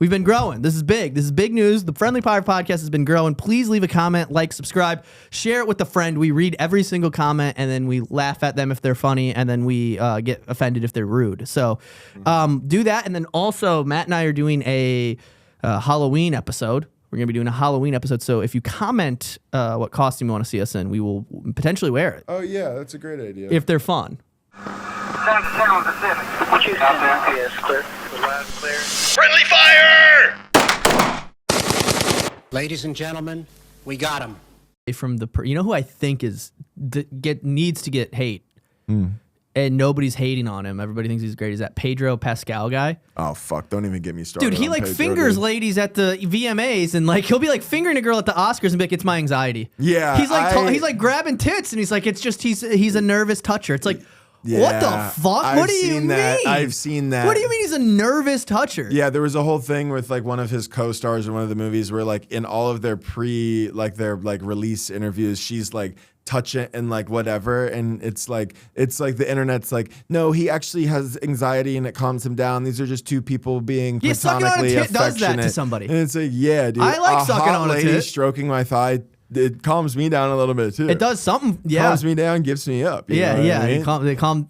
We've been growing. This is big. This is big news. The Friendly Fire podcast has been growing. Please leave a comment, like, subscribe, share it with a friend. We read every single comment, and then we laugh at them if they're funny, and then we get offended if they're rude. So do that. And then also, Matt and I are doing a Halloween episode. We're going to be doing a Halloween episode. So if you comment what costume you want to see us in, we will potentially wear it. Oh, yeah. That's a great idea. If they're fun. Friendly fire! Ladies and gentlemen, we got him. From the, you know who I think needs to get hate, and nobody's hating on him. Everybody thinks he's great. Is that Pedro Pascal guy? Oh fuck! Don't even get me started. Dude, he like Pedro, fingers ladies at the VMAs, and like he'll be like fingering a girl at the Oscars and be like, "It's my anxiety." Yeah, he's like he's like grabbing tits, and he's like, "It's just he's a nervous toucher." It's like. Yeah, what the fuck? What do you mean? I've seen that. What do you mean he's a nervous toucher? Yeah, there was a whole thing with like one of his co-stars in one of the movies where like in all of their release interviews, she's like touching and like whatever, and it's like the internet's like, no, he actually has anxiety and it calms him down. These are just two people being platonically affectionate. Does that to somebody? And it's like, yeah, dude. I like sucking on a tit. Lady stroking my thigh. It calms me down a little bit too. It does something, yeah. Calms me down, gets me up. You know what I mean?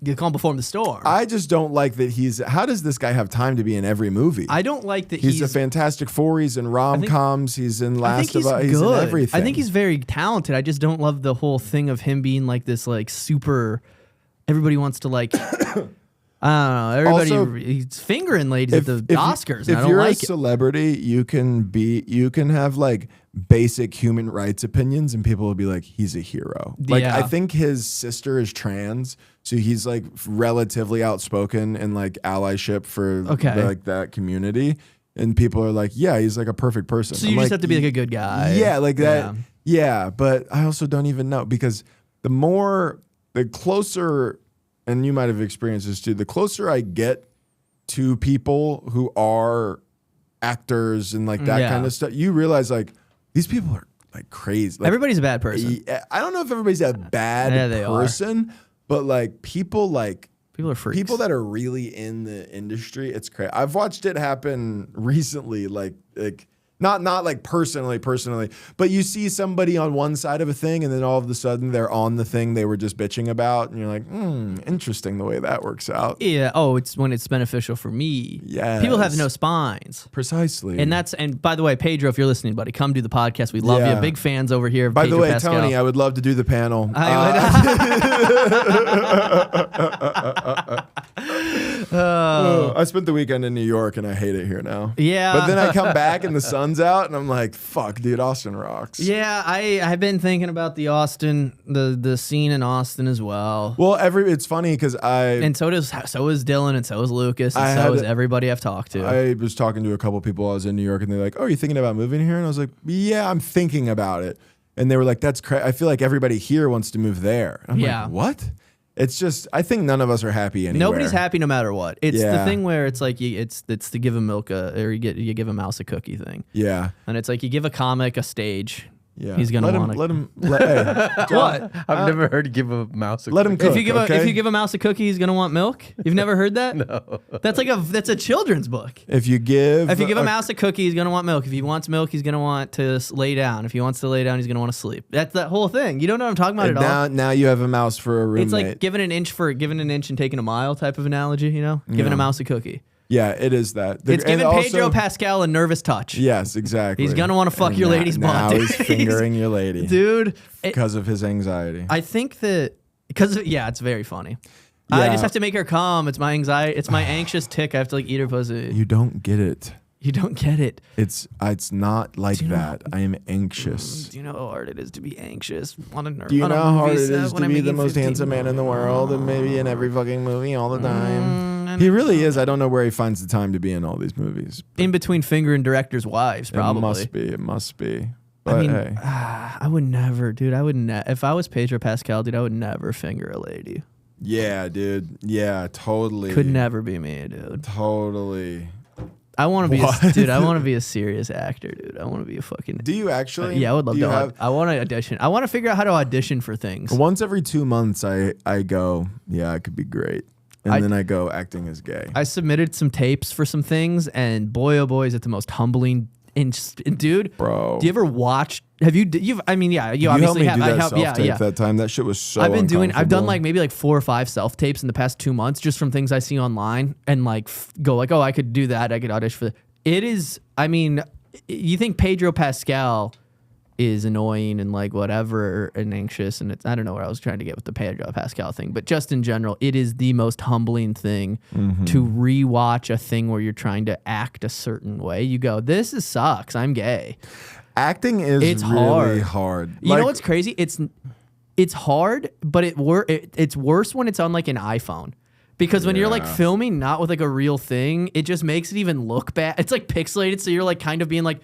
They calm before the storm. I just don't like that how does this guy have time to be in every movie? I don't like that he's a Fantastic Four, he's in rom-coms, he's in Last of Us, he's in everything. I think he's very talented. I just don't love the whole thing of him being like this like super, everybody wants to like, I don't know, everybody, he's fingering ladies at the Oscars, and I don't like it. If you're a celebrity, you can have like basic human rights opinions and people will be like, he's a hero. Like, I think his sister is trans, so he's like relatively outspoken and like allyship for like that community. And people are like, yeah, he's like a perfect person. So you just have to be like a good guy. Yeah, like that. Yeah, but I also don't even know, because the closer, and you might have experienced this too, the closer I get to people who are actors and like that kind of stuff, you realize like, these people are like crazy. Like, everybody's a bad person. I don't know if everybody's a bad person, but like people are freaks. People that are really in the industry, it's crazy. I've watched it happen recently, like not like personally, but you see somebody on one side of a thing and then all of a sudden they're on the thing they were just bitching about, and you're like, interesting the way that works out. Yeah. Oh, it's when it's beneficial for me. Yeah. People have no spines. Precisely. And by the way, Pedro, if you're listening, buddy, come do the podcast. We love you. Big fans over here. By Pedro the way, Pascal. Tony, I would love to do the panel. I spent the weekend in New York and I hate it here now. Yeah. But then I come back and the sun's out and I'm like, fuck, dude, Austin rocks. Yeah, I've been thinking about the Austin, the scene in Austin as well. Well, it's funny because and so is Dillon, and so is Lucas, and so is everybody I've talked to. I was talking to a couple people while I was in New York, and they're like, "Oh, are you thinking about moving here?" And I was like, "Yeah, I'm thinking about it." And they were like, "That's crazy. I feel like everybody here wants to move there." And I'm like, "What?" It's just, I think none of us are happy anywhere. Nobody's happy no matter what. It's the thing where it's like it's to give a milk or you give a mouse a cookie thing. Yeah. And it's like you give a comic a stage. Yeah. He's gonna want to hey, what? I've never heard give a mouse a let cookie. him cook. If you give a mouse a cookie, he's gonna want milk. You've never heard that? No. That's a children's book. If you give a mouse a cookie, he's gonna want milk. If he wants milk, he's gonna want to lay down. If he wants to lay down, he's gonna want to sleep. That's that whole thing. You don't know what I'm talking about at all. Now you have a mouse for a roommate. It's like giving an inch and taking a mile type of analogy. You know, giving a mouse a cookie. Yeah, it is that. It's giving Pedro Pascal a nervous touch. Yes, exactly. He's gonna want to fuck your lady's butt. Now he's fingering your lady, dude, because of his anxiety. I think that it's very funny. Yeah. I just have to make her calm. It's my anxiety. It's my anxious tick. I have to like eat her pussy. You don't get it. You don't get it. It's not like that. I am anxious. Do you know how hard it is to be anxious on a nerve? Do you know how hard it is to be the most handsome man in the world and maybe in every fucking movie all the time? He really is. I don't know where he finds the time to be in all these movies. In between fingering directors' wives, probably. It must be. But I mean, hey. I would never, dude. If I was Pedro Pascal, dude, I would never finger a lady. Yeah, dude. Yeah, totally. Could never be me, dude. Totally. I want to be, dude. I want to be a serious actor, dude. I want to be a fucking. Do you actually? Yeah, I would love to. I want to audition. I want to figure out how to audition for things. Once every 2 months, I go. Yeah, it could be great. And then I go acting as gay. I submitted some tapes for some things, and boy, oh boy, is it the most humbling. Dude, bro, do you ever watch? Have you? You obviously helped me have. do that self-tape that time. That shit was so. I've done like maybe like 4 or 5 self tapes in the past 2 months, just from things I see online, and like go like, oh, I could do that. I could audition for that. It is. I mean, you think Pedro Pascal is annoying and like whatever and anxious, and I don't know what I was trying to get with the Pedro Pascal thing, but just in general, it is the most humbling thing to rewatch a thing where you're trying to act a certain way. You go, this sucks. I'm gay. Acting is really hard. You know what's crazy? It's hard, but it's worse when it's on like an iPhone. Because when you're like filming not with like a real thing, it just makes it even look bad. It's like pixelated, so you're like kind of being like,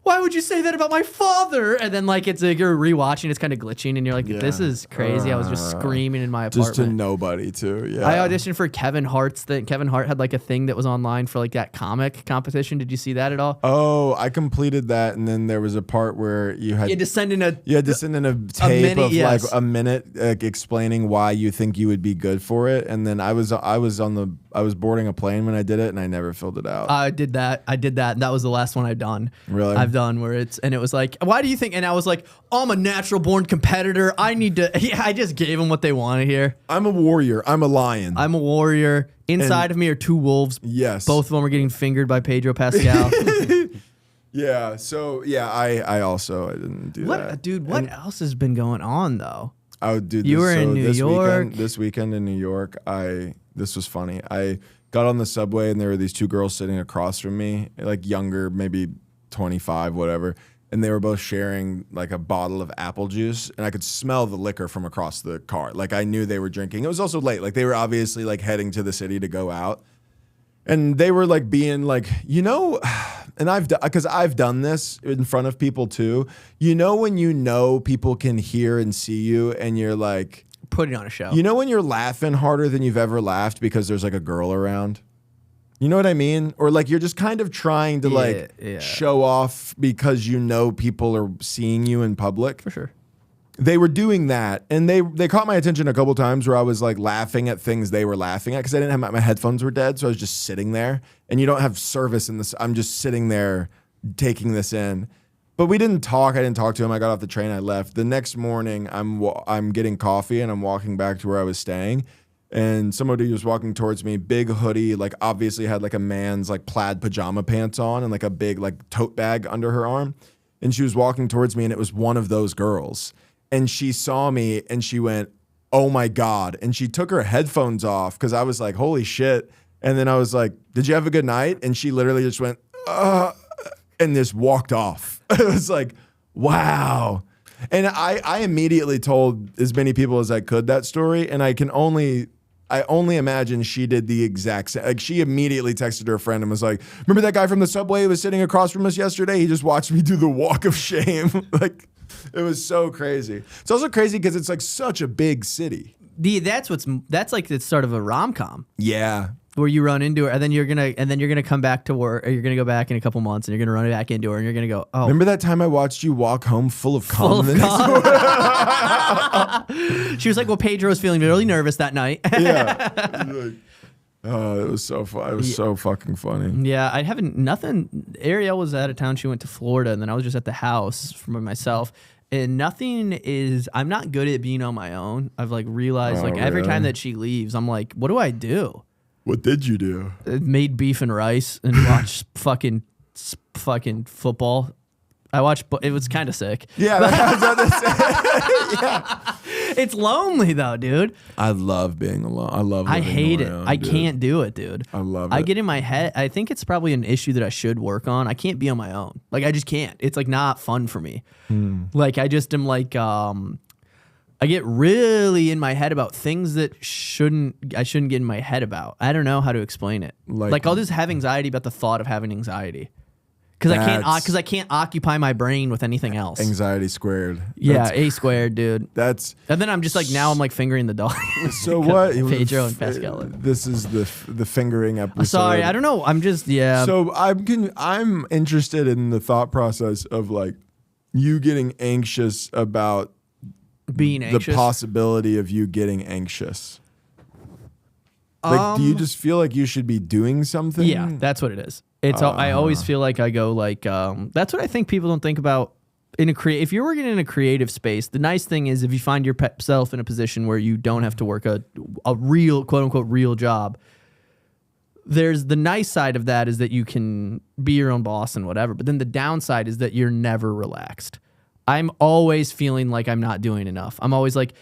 why would you say that about my father? And then like it's like you're rewatching, it's kind of glitching, and you're like, this is crazy. I was just screaming in my apartment. Just to nobody too. Yeah. I auditioned for Kevin Hart's thing. Kevin Hart had like a thing that was online for like that comic competition. Did you see that at all? Oh, I completed that, and then there was a part where you had to send in a tape of like a minute explaining why you think you would be good for it. And then I was boarding a plane when I did it, and I never filled it out. I did that. And that was the last one I've done. Really? I've done where it was like, why do you think? And I was like, I'm a natural born competitor. I need to. Yeah, I just gave them what they want to hear. I'm a warrior. I'm a lion. I'm a warrior. Inside of me are 2 wolves. Yes. Both of them are getting fingered by Pedro Pascal. Yeah. So yeah, I also didn't do that. Dude, what else has been going on though? Oh, dude, you were in New York. This weekend in New York, this was funny. I got on the subway and there were these 2 girls sitting across from me, like younger, maybe 25, whatever. And they were both sharing like a bottle of apple juice, and I could smell the liquor from across the car. Like I knew they were drinking. It was also late. Like they were obviously like heading to the city to go out. And they were like being like, and I've done this in front of people too. When people can hear and see you, and you're like putting on a show. When you're laughing harder than you've ever laughed because there's like a girl around. You know what I mean? Or like you're just kind of trying to show off because people are seeing you in public. For sure. They were doing that, and they caught my attention a couple times where I was like laughing at things they were laughing at because I didn't have my headphones were dead, so I was just sitting there. And you don't have service in this. I'm just sitting there taking this in. But we didn't talk. I didn't talk to him. I got off the train. I left. The next morning, I'm getting coffee, and I'm walking back to where I was staying. And somebody was walking towards me, big hoodie, like obviously had like a man's like plaid pajama pants on and like a big like tote bag under her arm. And she was walking towards me, and it was one of those girls. And she saw me and she went, oh my God. And she took her headphones off because I was like, holy shit. And then I was like, did you have a good night? And she literally just went, and just walked off. It was like, wow. And I immediately told as many people as I could that story. And I only imagine she did the exact same. Like she immediately texted her friend and was like, remember that guy from the subway who was sitting across from us yesterday? He just watched me do the walk of shame. Like it was so crazy. It's also crazy because it's like such a big city. That's like the start of a rom-com. Yeah. Where you run into her, and then you're gonna come back to work, or you're gonna go back in a couple months, and you're gonna run back into her, and you're gonna go, oh. Remember that time I watched you walk home full of condiments? She was like, well, Pedro was feeling really nervous that night. Yeah. Oh, it was so fun. It was so fucking funny. Yeah, I haven't nothing. Ariel was out of town. She went to Florida, and then I was just at the house for myself. And nothing is. I'm not good at being on my own. I've like realized every time that she leaves, I'm like, what do I do? What did you do? Made beef and rice and watched fucking football. I watched. It was kind of sick. Yeah, that's what I yeah. It's lonely though, dude. I love being alone. I love. I hate around, it. I can't do it, dude. I love it. I get in my head. I think it's probably an issue that I should work on. I can't be on my own. Like I just can't. It's like not fun for me. Like I just am like. I get really in my head about things that I shouldn't get in my head about. I don't know how to explain it. Like I'll just have anxiety about the thought of having anxiety. Because I can't occupy my brain with anything else. Anxiety squared. Yeah, A squared, dude. And then I'm just like now I'm like fingering the dog. So what? Pedro and Pascal. This is the fingering episode. Sorry, I don't know. I'm just So I'm interested in the thought process of like you getting anxious about being anxious. The possibility of you getting anxious. Like, do you just feel like you should be doing something? Yeah, that's what it is. It's I always feel like I go like that's what I think people don't think about in if you're working in a creative space. The nice thing is if you find yourself in a position where you don't have to work a real quote unquote real job. There's the nice side of that is that you can be your own boss and whatever. But then the downside is that you're never relaxed. I'm always feeling like I'm not doing enough. I'm always like,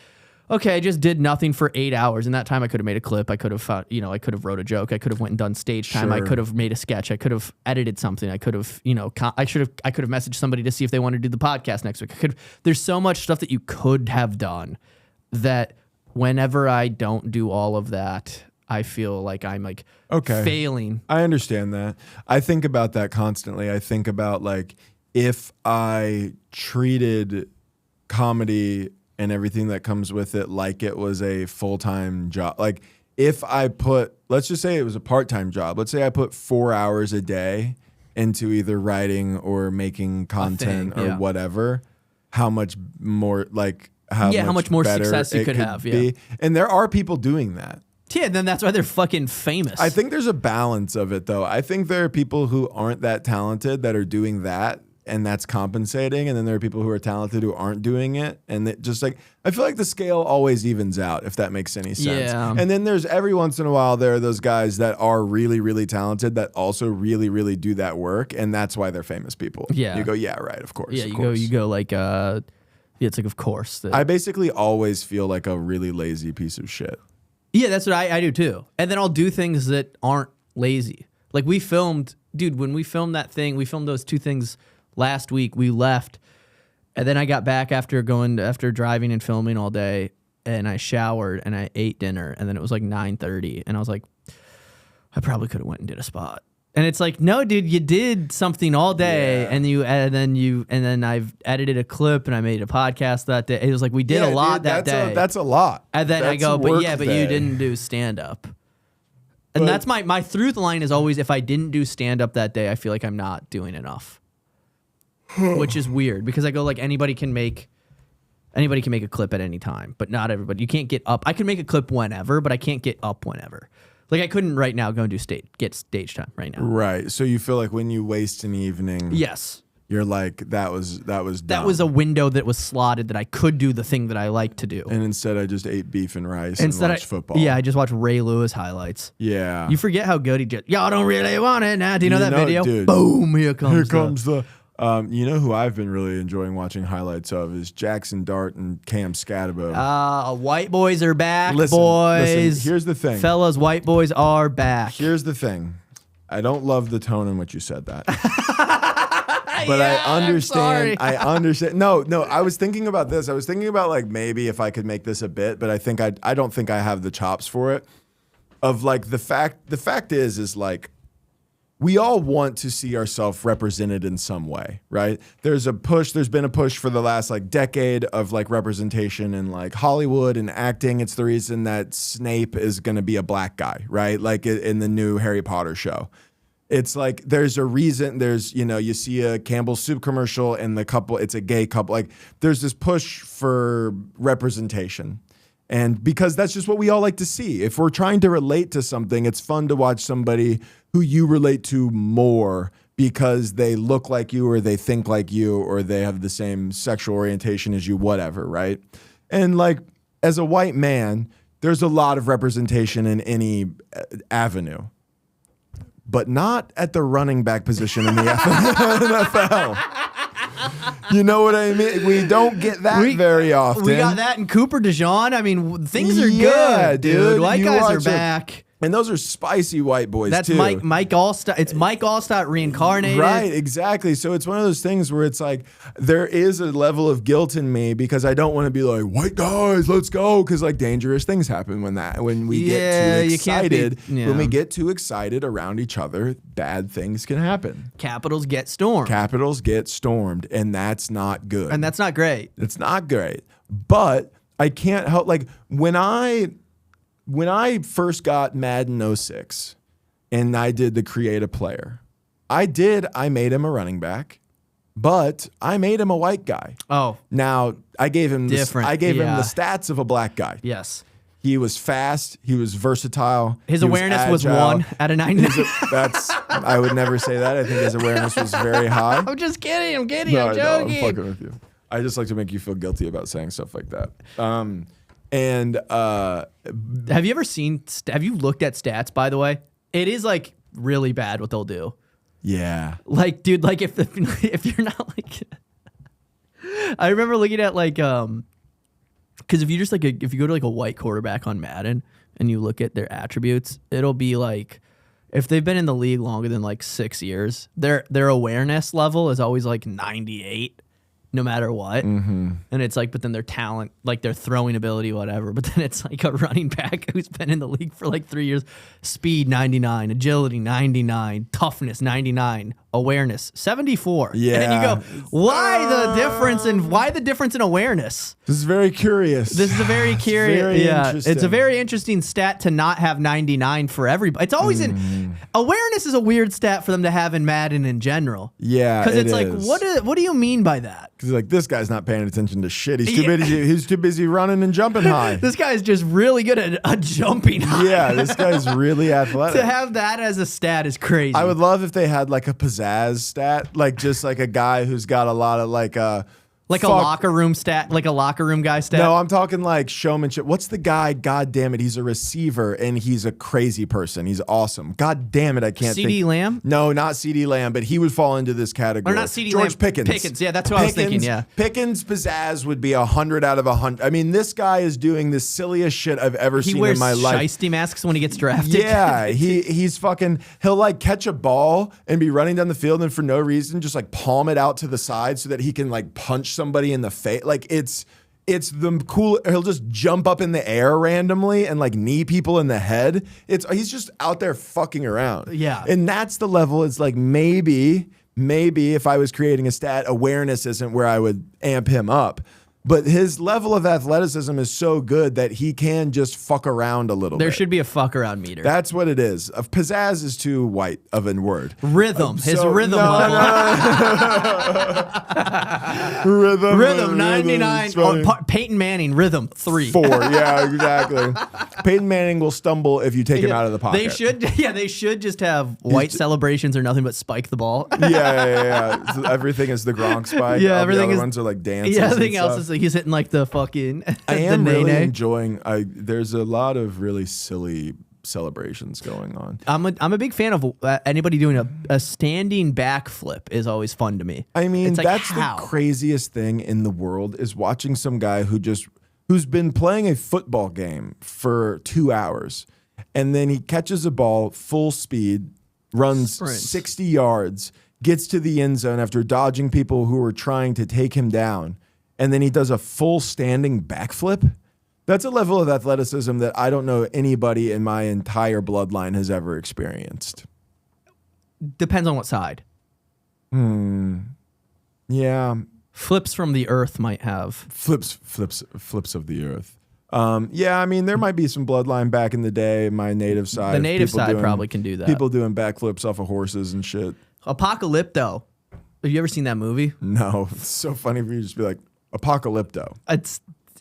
okay, I just did nothing for 8 hours. In that time, I could have made a clip. I could have, I could have wrote a joke. I could have went and done stage time. Sure. I could have made a sketch. I could have edited something. I could have, I could have messaged somebody to see if they wanted to do the podcast next week. There's so much stuff that you could have done that whenever I don't do all of that, I feel like I'm like failing. I understand that. I think about that constantly. I think about like if I treated comedy and everything that comes with it like it was a full-time job. Like if I let's just say it was a part-time job. Let's say I put 4 hours a day into either writing or making content or whatever, how much more like how much more success you could have. Be. And there are people doing that. Yeah, then that's why they're fucking famous. I think there's a balance of it, though. I think there are people who aren't that talented that are doing that, and that's compensating. And then there are people who are talented who aren't doing it. And it just like, I feel like the scale always evens out, if that makes any sense. Yeah. And then there's every once in a while, there are those guys that are really, really talented that also really, really do that work. And that's why they're famous people. Yeah. You go, yeah, right, of course. Yeah, of you go like, it's like, of course. I basically always feel like a really lazy piece of shit. Yeah, that's what I do too. And then I'll do things that aren't lazy. Like we filmed, dude, when we filmed that thing, we filmed those 2 things last week. We left, and then I got back after driving and filming all day, and I showered and I ate dinner, and then it was like 9:30, and I was like, I probably could have went and did a spot. And it's like, no, dude, you did something all day, and then I've edited a clip and I made a podcast that day. It was like we did a lot that day. That's a lot. And then I go, but you didn't do stand up. And that's my through the line is always if I didn't do stand up that day, I feel like I'm not doing enough. Which is weird because I go like anybody can make a clip at any time, but not everybody. You can't get up. I can make a clip whenever, but I can't get up whenever. Like I couldn't right now go and get stage time right now. Right. So you feel like when you waste an evening, yes, you're like that was dumb. That was a window that was slotted that I could do the thing that I like to do. And instead I just ate beef and rice and watched football. Yeah, I just watched Ray Lewis highlights. Yeah. You forget how good he did. Y'all don't really want it now. Do you know that video? Dude, boom, here comes the you know who I've been really enjoying watching highlights of is Jackson Dart and Cam Scatabo. White boys are back, listen, boys. Here's the thing. Fellas, white boys are back. Here's the thing. I don't love the tone in which you said that. But yeah, I understand. I'm sorry. I understand. No, I was thinking about this. I was thinking about like maybe if I could make this a bit, but I don't think I have the chops for it. Of like the fact is like we all want to see ourselves represented in some way, right? There's been a push for the last like decade of like representation in like Hollywood and acting. It's the reason that Snape is going to be a black guy, right? Like in the new Harry Potter show. It's like there's a reason. You see a Campbell's soup commercial and it's a gay couple. Like there's this push for representation. And because that's just what we all like to see. If we're trying to relate to something, it's fun to watch somebody who you relate to more because they look like you or they think like you or they have the same sexual orientation as you, whatever, right? And like as a white man, there's a lot of representation in any avenue, but not at the running back position in the NFL. You know what I mean? We don't get that very often. We got that in Cooper DeJean. I mean, things are good, dude. White guys are back. And those are spicy white boys, That's too. Mike Allstott. It's Mike Allstott reincarnated. Right, exactly. So it's one of those things where it's like there is a level of guilt in me because I don't want to be like, white guys, let's go. Because like dangerous things happen when we get too excited. When we get too excited around each other, bad things can happen. Capitals get stormed. And that's not good. And that's not great. It's not great. But I can't help, like, when I first got Madden 06 and I did the create a player, I made him a running back, but I made him a white guy. Oh. Now, I gave him him the stats of a black guy. Yes. He was fast. He was versatile. His he awareness was 1 out of 90. I would never say that. I think his awareness was very high. I'm just kidding. I'm kidding. No, I'm joking. I'm fucking with you. I just like to make you feel guilty about saying stuff like that. Have you ever seen? Have you looked at stats? By the way, it is like really bad what they'll do. Yeah. Like, dude, like if you're not like, I remember looking at like because if you just like if you go to like a white quarterback on Madden and you look at their attributes, it'll be like if they've been in the league longer than like 6 years, their awareness level is always like 98. No matter what. Mm-hmm. And it's like, but then their talent, like their throwing ability, whatever. But then it's like a running back who's been in the league for like 3 years. Speed, 99. Agility, 99. Toughness, 99. Awareness, 74. Yeah. And you go, why the difference in awareness? This is very curious. This is a very curious. Very interesting. It's a very interesting stat to not have 99 for everybody. It's always in awareness is a weird stat for them to have in Madden in general. Yeah, because it's like, what do you mean by that? Because like this guy's not paying attention to shit. He's too busy running and jumping high. This guy's just really good at jumping high. Yeah, this guy's really athletic. To have that as a stat is crazy. I would love if they had like a pizzazz stat, like just like a guy who's got a lot of like a locker room stat, like a locker room guy stat. No, I'm talking like showmanship. What's the guy? God damn it, he's a receiver and he's a crazy person. He's awesome. God damn it, I can't think. CeeDee Lamb? No, not CeeDee Lamb, but he would fall into this category. Or not CeeDee George Lamb. Pickens. Pickens, yeah, that's what I was thinking. Yeah, Pickens pizzazz would be 100 out of 100. I mean, this guy is doing the silliest shit I've ever seen in my life. He wears shiesty masks when he gets drafted. Yeah, he's fucking. He'll like catch a ball and be running down the field and for no reason just like palm it out to the side so that he can like punch somebody in the face. Like it's the cool. He'll just jump up in the air randomly and like knee people in the head. He's just out there fucking around. Yeah, and that's the level. It's like maybe if I was creating a stat, awareness isn't where I would amp him up. But his level of athleticism is so good that he can just fuck around a little bit. There should be a fuck around meter. That's what it is. Pizzazz is too white of a word. Rhythm. His rhythm level. Rhythm 99. Peyton Manning, rhythm 3. 4. Yeah, exactly. Peyton Manning will stumble if you take him out of the pocket. They should just have white celebrations or nothing but spike the ball. Yeah. So everything is the Gronk spike. Yeah, everything the other ones are like dances. Yeah, everything else is like he's hitting like the fucking. I am really enjoying. There's a lot of really silly celebrations going on. I'm a big fan of anybody doing a standing backflip is always fun to me. I mean, like, that's the craziest thing in the world is watching some guy who's been playing a football game for 2 hours, and then he catches a ball full speed, runs 60 yards, gets to the end zone after dodging people who are trying to take him down, and then he does a full standing backflip. That's a level of athleticism that I don't know anybody in my entire bloodline has ever experienced. Depends on what side. Yeah. Flips from the earth might have. Flips of the earth. Yeah, I mean, there might be some bloodline back in the day, my native side. The native side probably can do that. People doing backflips off of horses and shit. Apocalypto. Have you ever seen that movie? No. It's so funny for you to just be like, Apocalypto.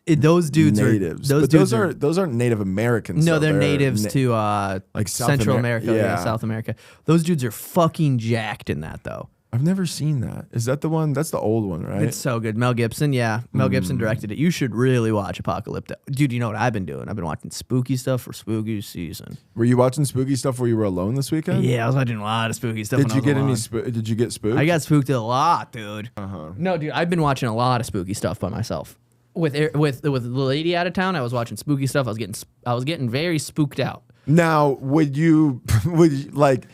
Those dudes natives. are those aren't Native Americans. No, they're natives to like Central America, South America. Those dudes are fucking jacked in that though. I've never seen that. Is that the one? That's the old one, right? It's so good. Mel Gibson, yeah. Mel Gibson directed it. You should really watch Apocalypto. Dude, you know what I've been doing? I've been watching spooky stuff for spooky season. Were you watching spooky stuff where you were alone this weekend? Yeah, I was watching a lot of spooky stuff. Did you get spooked? I got spooked a lot, dude. Uh-huh. No, dude, I've been watching a lot of spooky stuff by myself. With the lady out of town, I was watching spooky stuff. I was getting very spooked out. Now, would you like?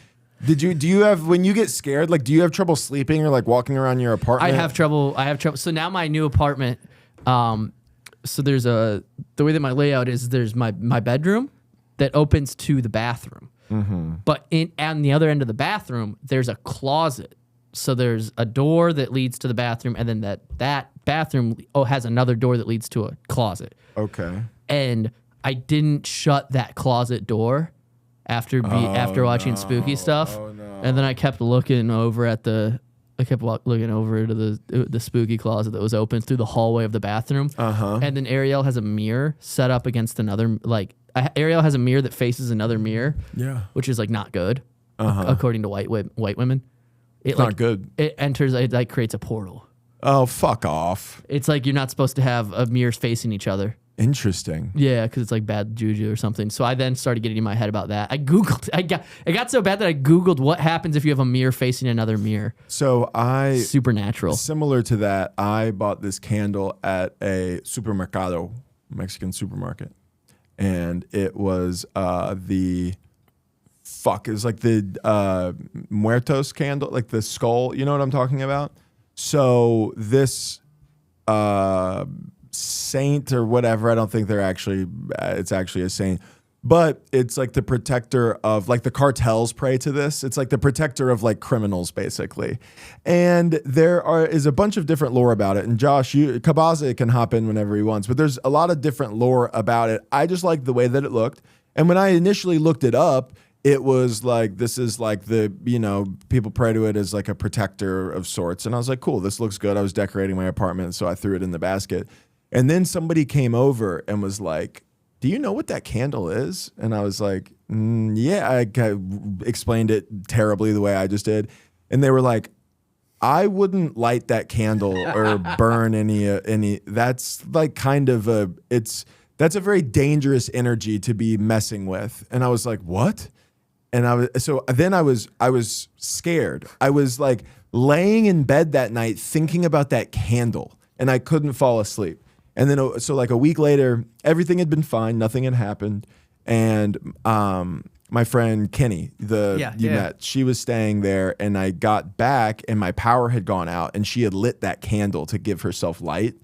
Do you have, when you get scared, like, do you have trouble sleeping or like walking around your apartment? I have trouble. So now my new apartment, so there's the way that my layout is, there's my bedroom that opens to the bathroom. Mm-hmm. But on the other end of the bathroom, there's a closet. So there's a door that leads to the bathroom, and then that bathroom has another door that leads to a closet. Okay. And I didn't shut that closet door after watching spooky stuff. Oh, no. And then I kept looking over at the I kept looking over to the spooky closet that was open through the hallway of the bathroom. And then Ariel has a mirror set up against another, like, Ariel has a mirror that faces another mirror. Yeah. Which is, like, not good, according to white women. It's not good. It enters, it, like, creates a portal. Oh, fuck off. It's like you're not supposed to have mirrors facing each other. Interesting. Yeah, because it's like bad juju or something. So I then started getting in my head about that. I Googled. It got so bad that I Googled what happens if you have a mirror facing another mirror. So supernatural. Similar to that, I bought this candle at a supermercado, Mexican supermarket, and it was it was like the Muertos candle, like the skull. You know what I'm talking about? So this saint or whatever, I don't think it's actually a saint, but it's like the protector of, like, the cartels pray to this. It's like the protector of, like, criminals, basically. And there is a bunch of different lore about it. And Josh, Kabaza can hop in whenever he wants, but there's a lot of different lore about it. I just like the way that it looked. And when I initially looked it up, it was like, this is like people pray to it as like a protector of sorts. And I was like, cool, this looks good. I was decorating my apartment, so I threw it in the basket. And then somebody came over and was like, do you know what that candle is? And I was like, yeah, I explained it terribly the way I just did. And they were like, I wouldn't light that candle or burn any. That's like that's a very dangerous energy to be messing with. And I was like, what? And I was scared. I was like laying in bed that night thinking about that candle, and I couldn't fall asleep. And then, so like a week later, everything had been fine. Nothing had happened. And my friend Kenny, met, she was staying there, and I got back and my power had gone out, and she had lit that candle to give herself light.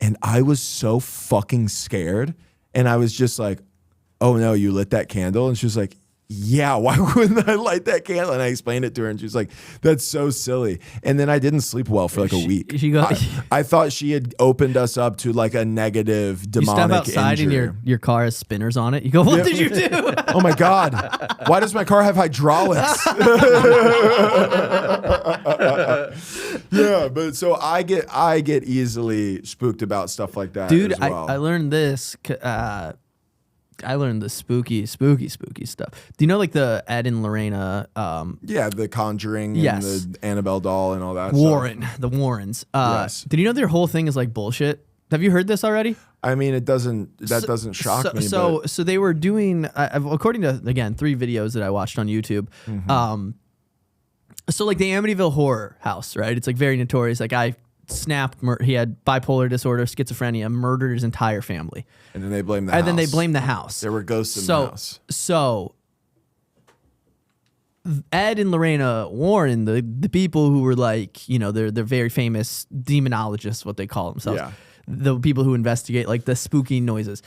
And I was so fucking scared. And I was just like, oh no, you lit that candle? And she was like, yeah, why wouldn't I light that candle? And I explained it to her, and she was like, that's so silly. And then I didn't sleep well for like a week. I thought she had opened us up to like a negative demonic injury. You step outside injury. and your car has spinners on it. You go, what did you do? Oh my God. Why does my car have hydraulics? Yeah, but so I get easily spooked about stuff like that. Dude, as well. I learned this. I learned the spooky stuff. Do you know, like, the Ed and Lorena? The Conjuring and the Annabelle doll and all that the Warrens. Yes. Did you know their whole thing is like bullshit? Have you heard this already? I mean, that doesn't shock me. So they were doing, according to, again, 3 videos that I watched on YouTube. Mm-hmm. So like the Amityville Horror House, right? It's like very notorious. Like, he had bipolar disorder, schizophrenia, murdered his entire family. And then they blame the house. Then they blame the house. There were ghosts in the house. So Ed and Lorena Warren, the people who were like, they're very famous demonologists, what they call themselves. Yeah. The people who investigate like the spooky noises.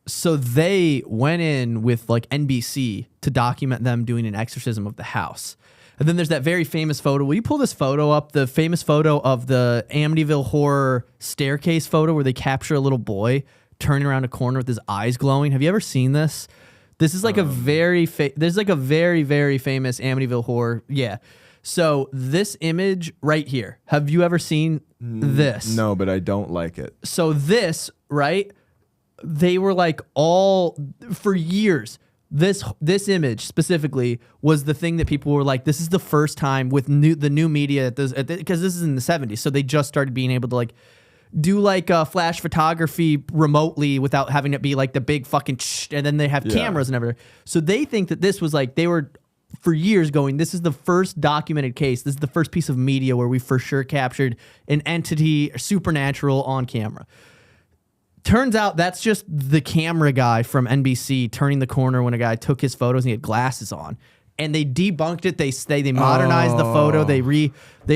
So they went in with like NBC to document them doing an exorcism of the house. And then there's that very famous photo. Will you pull this photo up? The famous photo of the Amityville Horror staircase photo where they capture a little boy turning around a corner with his eyes glowing. Have you ever seen this? This is like there's like a very, very famous Amityville Horror. Yeah. So this image right here, have you ever seen this? No, but I don't like it. So this, right? They were like for years. This image specifically was the thing that people were like, this is the first time with the new media, because this is in the 70s, so they just started being able to like do like flash photography remotely without having it be like the big fucking and then they have cameras and everything. So they think that this was like, they were for years going, this is the first documented case. This is the first piece of media where we for sure captured an entity supernatural on camera. Turns out that's just the camera guy from NBC turning the corner when a guy took his photos and he had glasses on. And they debunked it. They modernized the photo. They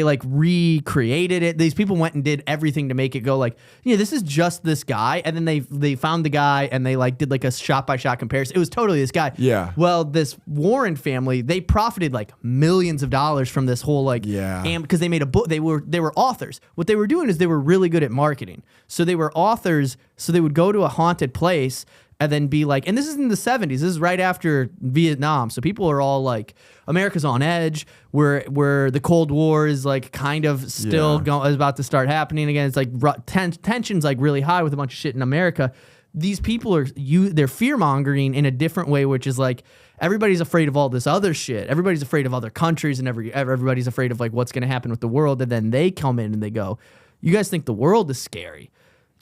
recreated it. These people went and did everything to make it go like, this is just this guy. And then they found the guy and they like did like a shot by shot comparison. It was totally this guy. Yeah. Well, this Warren family, they profited like millions of dollars from this whole like, and because they made a book. They were authors. What they were doing is they were really good at marketing. So they were authors. So they would go to a haunted place and then be like, and this is in the 70s. This is right after Vietnam. So people are all like, America's on edge. Where the Cold War is like kind of still is about to start happening again. It's like tension's like really high with a bunch of shit in America. These people they're fear mongering in a different way, which is like everybody's afraid of all this other shit. Everybody's afraid of other countries, and everybody's afraid of like what's going to happen with the world. And then they come in and they go, "You guys think the world is scary?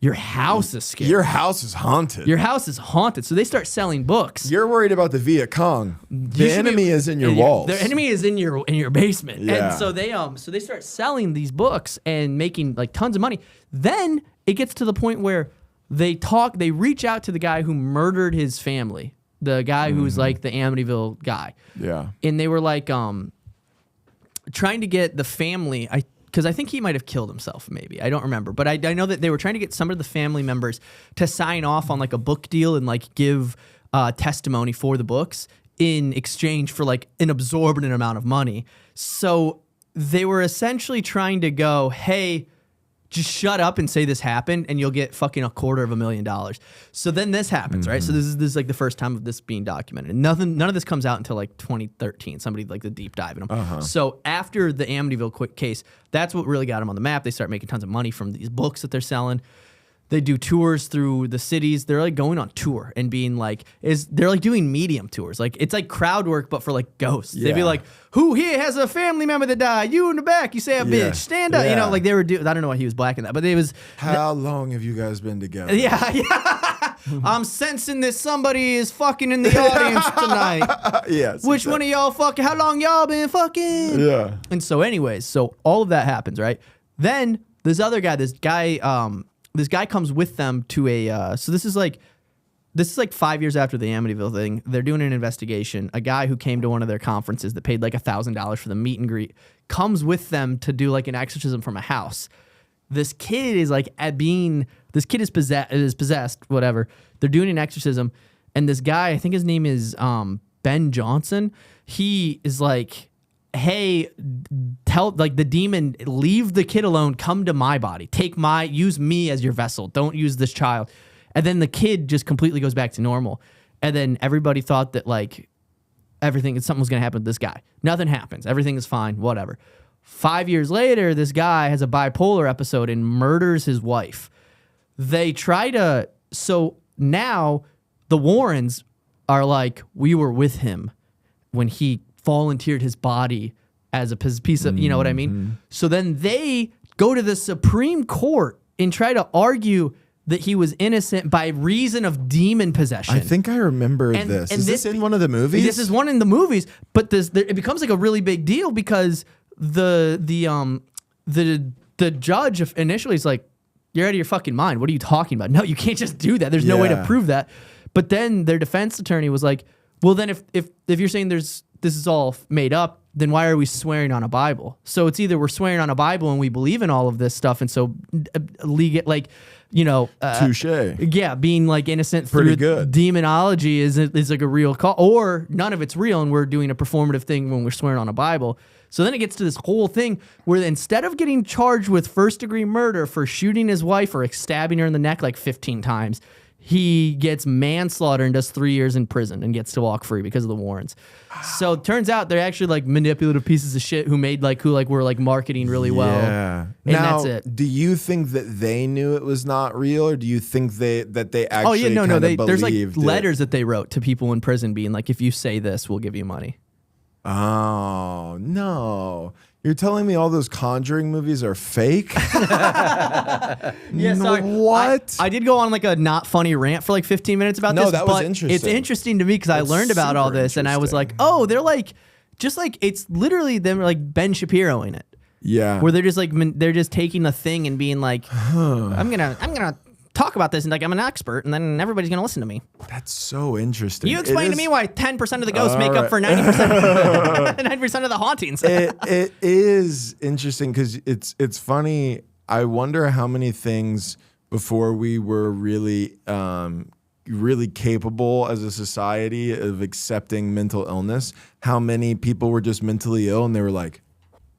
Your house is scary. Your house is haunted. Your house is haunted." So they start selling books. You're worried about the Viet Cong. The enemy is in your walls. The enemy is in your basement. Yeah. And so they start selling these books and making like tons of money. Then it gets to the point where they reach out to the guy who murdered his family, the guy who's like the Amityville guy. Yeah. And they were like trying to get the family, because I think he might have killed himself, maybe. I don't remember. But I know that they were trying to get some of the family members to sign off on like a book deal and like give testimony for the books in exchange for like an absorbent amount of money. So they were essentially trying to go, hey, just shut up and say this happened and you'll get fucking $250,000. So then this happens, right? So this is like the first time of this being documented. And none of this comes out until like 2013. Somebody like the deep dive in them. So after the Amityville case, that's what really got them on the map. They start making tons of money from these books that they're selling. They do tours through the cities. They're like going on tour and being like, they're like doing medium tours. Like it's like crowd work, but for like ghosts. Yeah. They'd be like, who here has a family member that died? You in the back, you say a bitch, stand up. Yeah. You know, like they were I don't know why he was black in that, but it was. How long have you guys been together? Yeah. I'm sensing that somebody is fucking in the audience tonight. Yes. Which one of y'all fucking, how long y'all been fucking? Yeah. And so anyways, so all of that happens, right? Then this guy comes with them to a, so this is like 5 years after the Amityville thing. They're doing an investigation. A guy who came to one of their conferences that paid like $1,000 for the meet and greet comes with them to do like an exorcism from a house. This kid is possessed, whatever. They're doing an exorcism. And this guy, I think his name is Ben Johnson. He is like, hey, tell like the demon, leave the kid alone, come to my body, use me as your vessel, don't use this child. And then the kid just completely goes back to normal. And then everybody thought that like something was gonna happen with this guy. Nothing happens. Everything is fine, whatever. 5 years later, this guy has a bipolar episode and murders his wife. So now the Warrens are like, we were with him when he volunteered his body as a piece of, you know what I mean? So then they go to the Supreme Court and try to argue that he was innocent by reason of demon possession. I think I remember this. Is this in one of the movies? This is one in the movies, but it becomes like a really big deal because the judge initially is like, you're out of your fucking mind. What are you talking about? No, you can't just do that. There's no way to prove that. But then their defense attorney was like, well, then if you're saying this is all made up, then why are we swearing on a Bible? So it's either we're swearing on a Bible and we believe in all of this stuff, and so touche. Yeah, being like innocent Pretty through good. demonology is like a real call, or none of it's real and we're doing a performative thing when we're swearing on a Bible. So then it gets to this whole thing where instead of getting charged with first-degree murder for shooting his wife or stabbing her in the neck like 15 times, he gets manslaughter and does 3 years in prison and gets to walk free because of the Warrens. So it turns out they're actually like manipulative pieces of shit who were like marketing really well. Yeah. And now, that's it. Do you think that they knew it was not real, or do you think that they actually? Oh yeah, no. There's like believed letters that they wrote to people in prison, being like, if you say this, we'll give you money. Oh no. You're telling me all those Conjuring movies are fake? Yeah, sorry. What? I did go on like a not funny rant for like 15 minutes about this. No, that was but interesting. It's interesting to me because I learned about all this and I was like, oh, they're like, just like, it's literally them like Ben Shapiro in it. Yeah. Where they're just like, they're just taking a thing and being like, I'm gonna talk about this and like I'm an expert and then everybody's gonna listen to me. That's so interesting. You explain to me why 10% of the ghosts make up for 90% of the hauntings. It is interesting because it's funny. I wonder how many things before we were really really capable as a society of accepting mental illness, how many people were just mentally ill and they were like,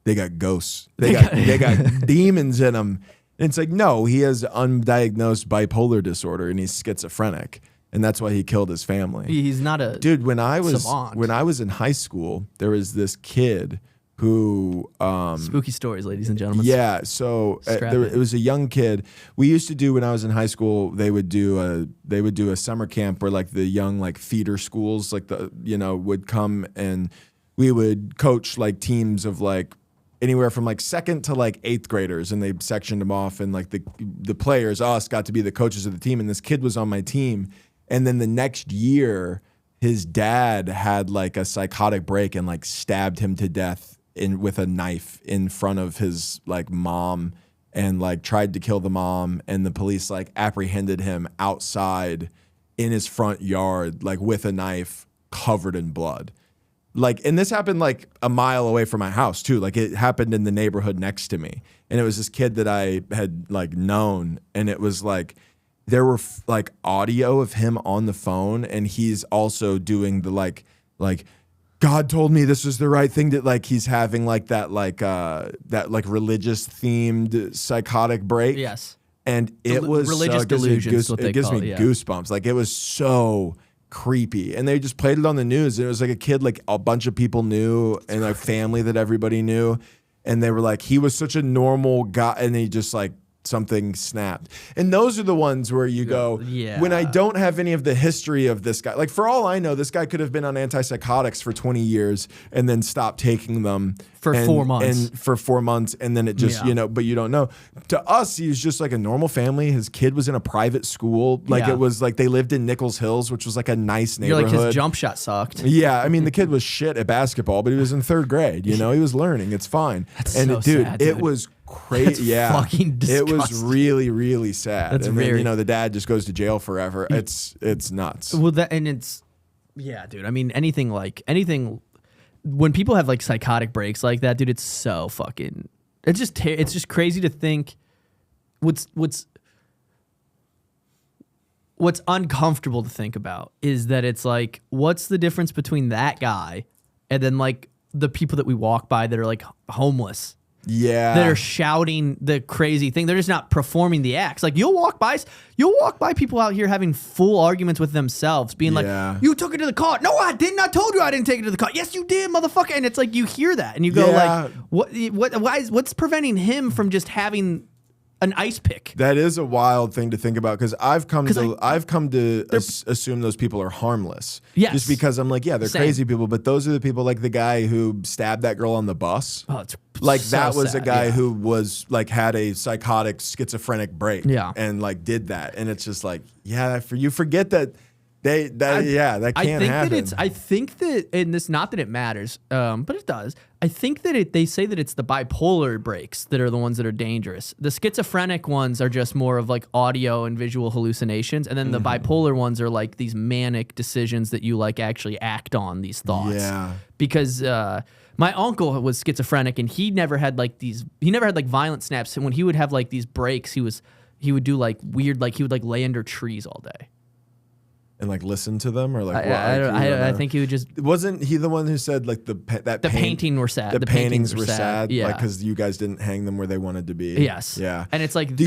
they got ghosts. They got demons in them. And it's like, no, he has undiagnosed bipolar disorder and he's schizophrenic. and that's why he killed his family. He's not a dude. When I savant. was in high school, there was this kid who spooky stories, ladies and gentlemen. Yeah, so it was a young kid. We used to do when I was in high school. They would do a summer camp where like the young like feeder schools like would come, and we would coach like teams of like anywhere from like 2nd to like 8th graders, and they sectioned them off, and like the players, us, got to be the coaches of the team, and this kid was on my team. And then the next year, his dad had like a psychotic break and like stabbed him to death with a knife in front of his like mom, and like tried to kill the mom, and the police like apprehended him outside in his front yard like with a knife covered in blood. Like, and this happened like a mile away from my house too. Like it happened in the neighborhood next to me, and it was this kid that I had like known, and it was like there were like audio of him on the phone, and he's also doing the like God told me this was the right thing, that like he's having like that religious themed psychotic break. Yes. And it was religious delusions. It gives me goosebumps. Like it was so creepy. And they just played it on the news. And it was like a kid like a bunch of people knew, and like family that everybody knew. And they were like, he was such a normal guy, and he just like something snapped. And those are the ones where you go, when I don't have any of the history of this guy, like for all I know, this guy could have been on antipsychotics for 20 years and then stopped taking them for 4 months. And for 4 months, and then it just, but you don't know. To us, he was just like a normal family. His kid was in a private school. Like it was like they lived in Nichols Hills, which was like a nice neighborhood. You're like, his jump shot sucked. Yeah, I mean, the kid was shit at basketball, but he was in 3rd grade. He was learning. It's fine. That's and so sad, dude. It was crazy. Yeah, fucking disgusting. It was really, really sad. That's and very... then the dad just goes to jail forever. It's nuts. Well, dude. I mean, anything. When people have like psychotic breaks like that, dude, it's so fucking. It's just crazy to think. What's uncomfortable to think about is that it's like, what's the difference between that guy and then like the people that we walk by that are like homeless? Yeah, that are shouting the crazy thing. They're just not performing the acts. Like you'll walk by people out here having full arguments with themselves, being like, "You took it to the car." No, I didn't. I told you I didn't take it to the car. Yes, you did, motherfucker. And it's like you hear that and you go like, what's preventing him from just having an ice pick? That is a wild thing to think about, because I've come to assume those people are harmless. Yes. Just because I'm like, they're crazy people, but those are the people like the guy who stabbed that girl on the bus. Oh, it's like so that was sad, a guy who was like had a psychotic schizophrenic break. Yeah. And like did that. And it's just like, you forget that that can't happen. I think that, and this, not that it matters, but it does. I think that they say that it's the bipolar breaks that are the ones that are dangerous. The schizophrenic ones are just more of like audio and visual hallucinations, and then the bipolar ones are like these manic decisions that you like actually act on these thoughts. Yeah. Because my uncle was schizophrenic, and he never had like violent snaps. And when he would have like these breaks, he would do like weird, like he would like lay under trees all day. And like listen to them, or like I think he would just. Wasn't he the one who said like the painting were sad? The paintings were sad, yeah, like because you guys didn't hang them where they wanted to be. Yes, yeah, and it's like do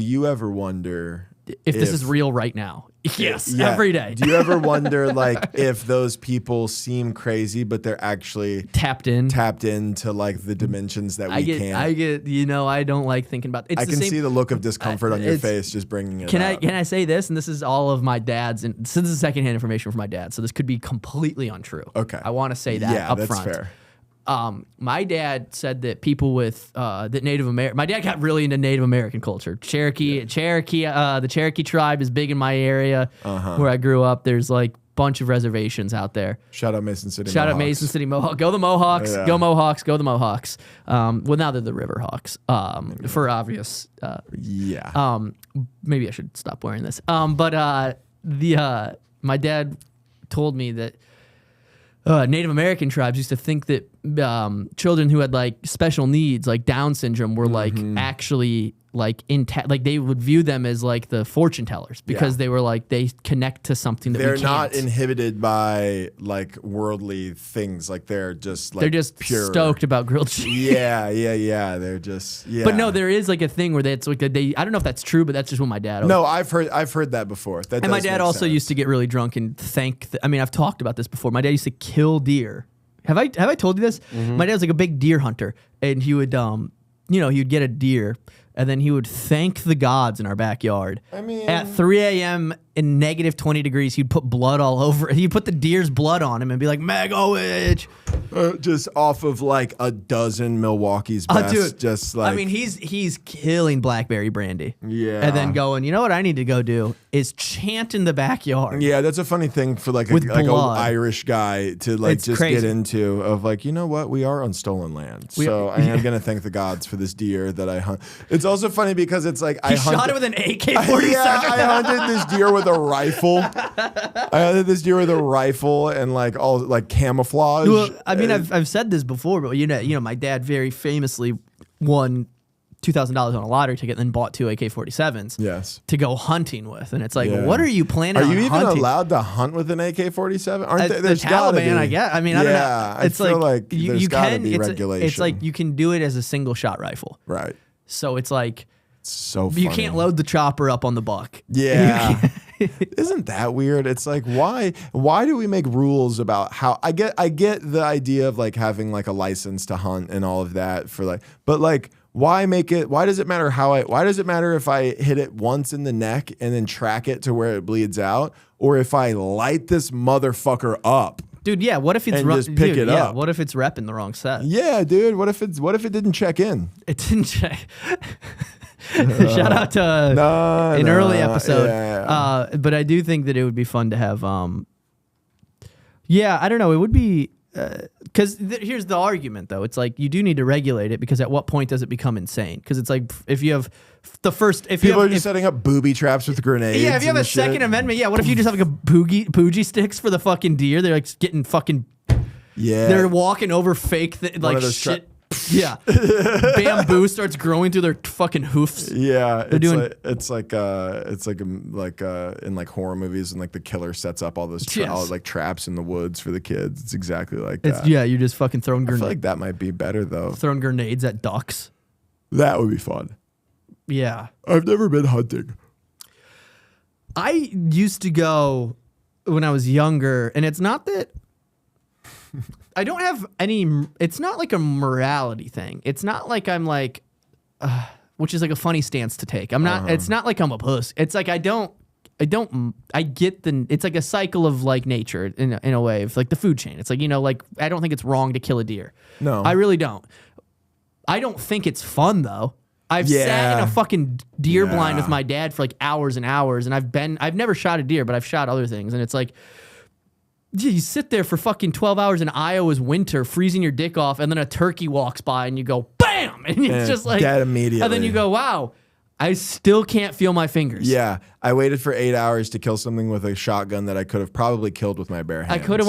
you ever wonder if this is real right now? Yes, every day. Do you ever wonder like if those people seem crazy, but they're actually tapped into like the dimensions that we can't? I don't like thinking about it. I can see the look of discomfort on your face just bringing it up. Can I say this? And this is all of my dad's, and this is secondhand information from my dad, so this could be completely untrue. Okay. I want to say that up front. Fair. My dad said that people with that Native American. My dad got really into Native American culture. The Cherokee tribe is big in my area where I grew up. There's like a bunch of reservations out there. Shout out Mason City. Out Mason City Mohawk. Go the Mohawks. Yeah. Go Mohawks. Go the Mohawks. Well, now they're the River Hawks. For obvious. Maybe I should stop wearing this. But my dad told me that Native American tribes used to think that children who had like special needs, like Down syndrome, were like actually like like they would view them as like the fortune tellers because they were like they connect to something that they're we not can't. inhibited by like worldly things. Like they're just pure. Stoked about grilled cheese. Yeah. They're just But no, there is like a thing where it's like they. I don't know if that's true, but that's just what my dad. No, I've heard that before. That and my does dad make also sense. used to get really drunk and thank. I mean, I've talked about this before. My dad used to kill deer. Have I told you this? My dad was like a big deer hunter, and he would he would get a deer. And then he would thank the gods in our backyard. I mean, at 3 a.m. in negative 20 degrees, he'd put blood all over. He'd put the deer's blood on him and be like, Magowitch. Just off of like a dozen Milwaukee's best. Dude, just like, I mean, he's killing blackberry brandy. Yeah. And then going, you know what I need to go do is chant in the backyard. Yeah, that's a funny thing for like an Irish guy to like just get into of like, you know what? We are on stolen land. So I am going to thank the gods for this deer that I hunt. It's also funny because it's like he shot it with an AK-47. Yeah, I hunted this deer with a rifle. And like all like camouflage. Well, I mean, I've said this before, but you know, my dad very famously won $2,000 on a lottery ticket, and then bought 2 AK-47s. Yes. To go hunting with, and it's like, what are you planning? Are on you even hunting? allowed to hunt with an AK-47? Aren't the there's Taliban? I guess. I mean, I don't know. It's I feel like there's you gotta can. be regulation. It's like you can do it as a single shot rifle. Right. So it's like so funny. You can't load the chopper up on the buck. Yeah. Isn't that weird? It's like why do we make rules about how I get the idea of like having like a license to hunt and all of that for like, but like why does it matter why does it matter if I hit it once in the neck and then track it to where it bleeds out, or if I light this motherfucker up? Dude, yeah. What if it's just pick it up? What if it's repping the wrong set? Yeah, dude. What if it didn't check in? It didn't check. Shout out to an early episode. Yeah. But I do think that it would be fun to have. Yeah, I don't know. It would be because here's the argument though. It's like you do need to regulate it because at what point does it become insane? Because it's like if you have the first, if people you are just setting up booby traps with grenades. Yeah, if you have a Second Amendment, yeah. What if you just have like a poogie sticks for the fucking deer? They're like getting fucking. Yeah. They're walking over fake like shit. Yeah, bamboo starts growing through their fucking hoofs. Yeah, it's like in like horror movies, and like the killer sets up all those like traps in the woods for the kids. It's exactly like that. Yeah, you're just fucking throwing grenades. I feel like that might be better though. Throwing grenades at ducks. That would be fun. Yeah, I've never been hunting. I used to go when I was younger, and it's not that. I don't have any. It's not like a morality thing. It's not like I'm like, which is like a funny stance to take. I'm not. It's not like I'm a puss. It's like I get the. It's like a cycle of like nature in a way of like the food chain. It's like like I don't think it's wrong to kill a deer. No, I really don't. I don't think it's fun though. I've sat in a fucking deer blind with my dad for like hours and hours, and I've never shot a deer, but I've shot other things, and it's like. You sit there for fucking 12 hours in Iowa's winter, freezing your dick off, and then a turkey walks by and you go, BAM! And it's just like, dead immediately. And then you go, wow, I still can't feel my fingers. Yeah. I waited for 8 hours to kill something with a shotgun that I could have probably killed with my bare hands. I could have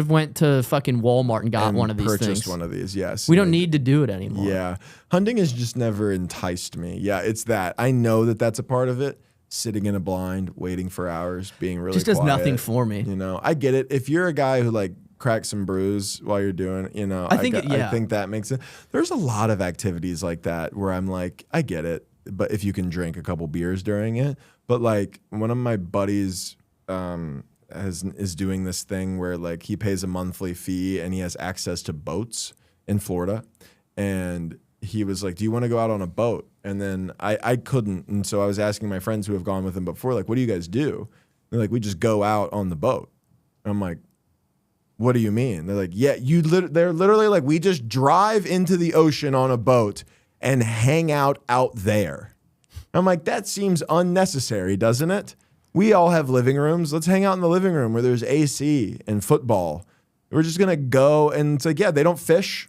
went to fucking Walmart and got one of these things. Purchased one of these, yes. We don't need to do it anymore. Yeah. Hunting has just never enticed me. Yeah, it's that. I know that that's a part of it. Sitting in a blind, waiting for hours, being really just does quiet. nothing for me. I get it. If you're a guy who like cracks some brews while you're doing, I think that makes it. There's a lot of activities like that where I'm like, I get it, but if you can drink a couple beers during it. But like one of my buddies is doing this thing where like he pays a monthly fee and he has access to boats in Florida, and he was like, do you want to go out on a boat? And then I couldn't. And so I was asking my friends who have gone with him before, like, what do you guys do? They're like, we just go out on the boat. And I'm like, what do you mean? They're like, yeah, they're literally like, we just drive into the ocean on a boat and hang out there. I'm like, that seems unnecessary, doesn't it? We all have living rooms. Let's hang out in the living room where there's AC and football. We're just going to go. And it's like, yeah, they don't fish.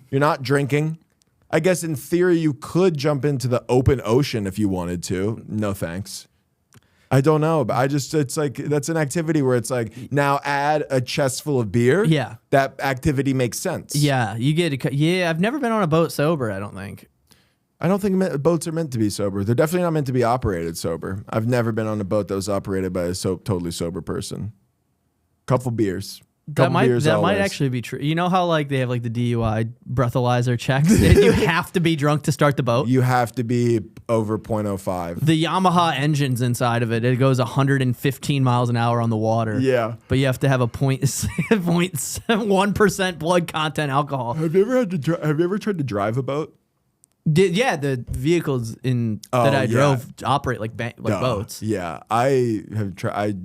You're not drinking. I guess in theory you could jump into the open ocean if you wanted to. No thanks. I don't know, but it's like that's an activity where it's like now add a chest full of beer. Yeah, that activity makes sense. Yeah, you get. Yeah, I've never been on a boat sober. I don't think. I don't think boats are meant to be sober. They're definitely not meant to be operated sober. I've never been on a boat that was operated by a totally sober person. Couple beers. That might actually be true. You know how like they have like the DUI breathalyzer checks? You have to be drunk to start the boat. You have to be over 0.05. The Yamaha engine's inside of it. It goes 115 miles an hour on the water. Yeah. But you have to have a 0.1% blood content alcohol. Have you ever tried to drive a boat? Yeah, the vehicles that I drove operate like boats. Yeah, I have tried.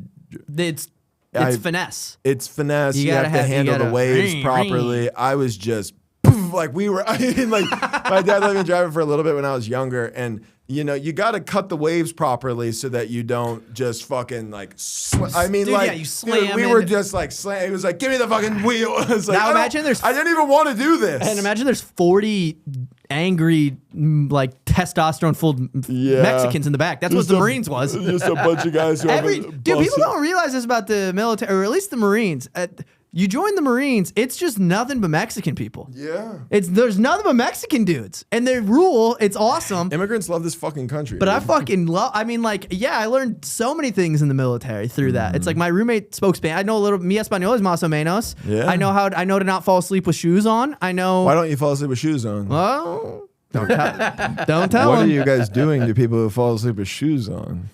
It's finesse. It's finesse. You have to handle the waves properly. I was just like I mean, like my dad let me drive it for a little bit when I was younger, and you got to cut the waves properly so that you don't just fucking like. I mean, you slam. We were just like slam. It was like, give me the fucking wheel. I was like, now imagine I didn't even want to do this. And imagine there's 40 angry, like testosterone-filled Mexicans in the back. That's what the Marines was. Just a bunch of guys who people don't realize this about the military, or at least the Marines. You join the Marines, it's just nothing but Mexican people. Yeah. There's nothing but Mexican dudes. And they rule, it's awesome. Immigrants love this fucking country. But dude. I fucking love, I mean, like, yeah, I learned so many things in the military through that. It's like my roommate spoke Spanish. I know a little, mi español es más o menos. Yeah. I know to not fall asleep with shoes on. I know. Why don't you fall asleep with shoes on? Well, don't tell What them. are you guys doing to people who fall asleep with shoes on?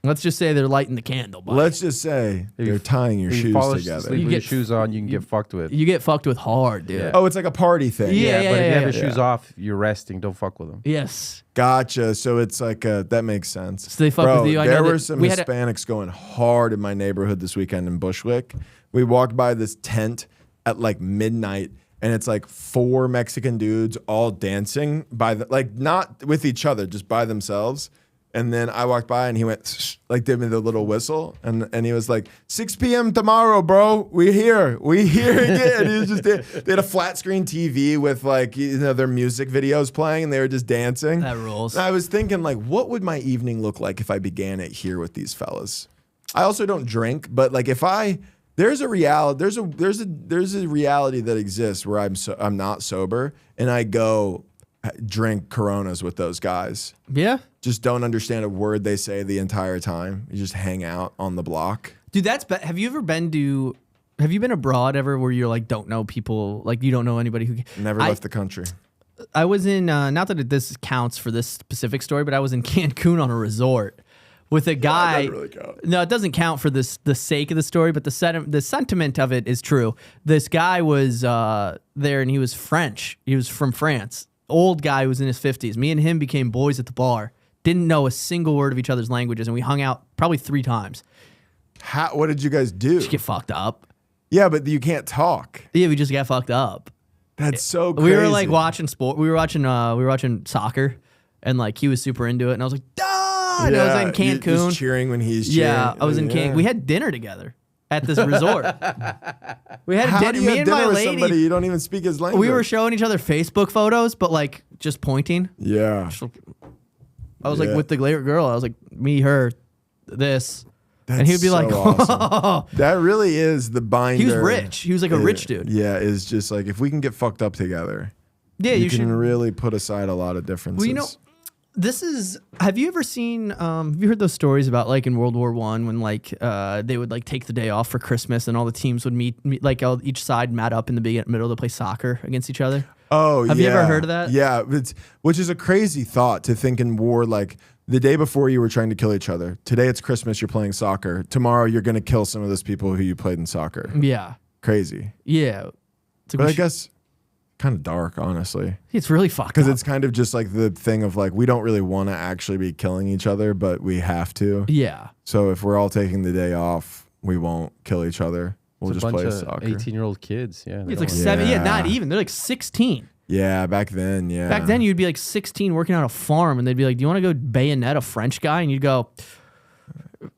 Let's just say they're lighting the candle. Buddy. Let's just say they're tying your shoes together. You get shoes on, you can get fucked with. You get fucked with hard, dude. Yeah. Oh, it's like a party thing. Yeah, but if you have your yeah. shoes off, you're resting. Don't fuck with them. Yes. Gotcha. So it's like that makes sense. So they fuck with you. I there know were some Hispanics going hard in my neighborhood this weekend in Bushwick. We walked by this tent at like midnight, and it's like 4 Mexican dudes all dancing not with each other, just by themselves. And then I walked by and he went, did me the little whistle. And he was like, 6 p.m. tomorrow, bro. We here again. He was just they had a flat screen TV with their music videos playing, and they were just dancing. That rules. And I was thinking, what would my evening look like if I began it here with these fellas? I also don't drink, but there's a reality that exists where I'm not sober, and I go drink Coronas with those guys. Yeah. Just don't understand a word they say the entire time. You just hang out on the block. Dude, have you been abroad ever where you're like, don't know people, like you don't know anybody who... Never left the country. I was in, not that this counts for this specific story, but I was in Cancun on a resort with a guy. That doesn't really count. No, it doesn't count for the sake of the story, but the sentiment of it is true. This guy was there, and he was French. He was from France. Old guy who was in his 50s. Me and him became boys at the bar. Didn't know a single word of each other's languages, and we hung out probably 3 times. What did you guys do? Just get fucked up. Yeah, but you can't talk. Yeah, we just got fucked up. That's so crazy. We were like watching sport. We were watching soccer, and like he was super into it, and I was like, "Duh!" And I was in Cancun, just cheering when he's cheering. Yeah, I was in Cancun. We had dinner together at this resort. We had How dinner. do you Me have and dinner my with lady. somebody you don't even speak his language? We were showing each other Facebook photos, but like just pointing. Yeah. I was like with the girl. I was like, me, her, this. That's and he'd be like, awesome. That really is the binder. He was rich. He was like a rich dude. Yeah, it's just like if we can get fucked up together, you can should really put aside a lot of differences. Well, this is. Have you ever seen? Have you heard those stories about like in World War I when they would like take the day off for Christmas and all the teams would meet each side met up in the middle to play soccer against each other? Oh, have you ever heard of that? Yeah, which is a crazy thought to think in war. Like the day before you were trying to kill each other. Today it's Christmas. You're playing soccer. Tomorrow you're going to kill some of those people who you played in soccer. Yeah. Crazy. Yeah. But I guess kind of dark, honestly. It's really fucked up. Because it's kind of just like the thing of like we don't really want to actually be killing each other, but we have to. Yeah. So if we're all taking the day off, we won't kill each other. We'll just play soccer. 18-year-old kids, yeah. It's like 7, not even. They're like 16. Yeah, back then, yeah. Back then, you'd be like 16 working on a farm, and they'd be like, do you want to go bayonet a French guy? And you'd go,